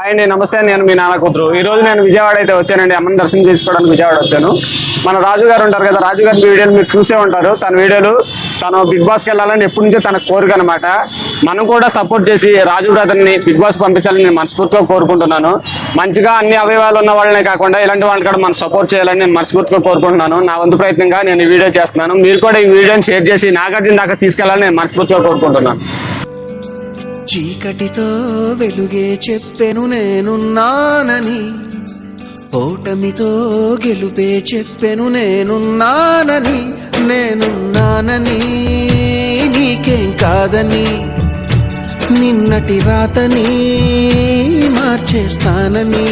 అండి నమస్తే, నేను మీ నాన్న కూతురు. ఈ రోజు నేను విజయవాడ అయితే వచ్చానండి. అమ్మని దర్శనం చేసుకోవడానికి విజయవాడ వచ్చాను. మన రాజు గారు ఉంటారు కదా, రాజు గారి వీడియోలు మీరు చూసే ఉంటారు. తన వీడియోలు తను బిగ్ బాస్కి వెళ్ళాలని ఎప్పటి నుంచో తన కోరిక అనమాట. మనం కూడా సపోర్ట్ చేసి రాజు బ్రదర్ని బిగ్ బాస్ పంపించాలని నేను మనస్ఫూర్తిగా కోరుకుంటున్నాను. మంచిగా అన్ని అవయవాలు ఉన్న వాళ్ళనే కాకుండా ఇలాంటి వాళ్ళని కూడా మనం సపోర్ట్ చేయాలని నేను మనస్ఫూర్తిగా కోరుకుంటున్నాను. నా వంతు ప్రయత్నంగా నేను ఈ వీడియో చేస్తున్నాను. మీరు కూడా ఈ వీడియోని షేర్ చేసి నాగార్జున దాకా తీసుకెళ్లాలని నేను మనస్ఫూర్తిగా కోరుకుంటున్నాను. చీకటితో వెలుగే చెప్పెను నేనున్నానని, ఓటమితో గెలుపే చెప్పెను నేనున్నానని, నేనున్నానని నీకేం కాదని, నిన్నటి రాతని మార్చేస్తానని.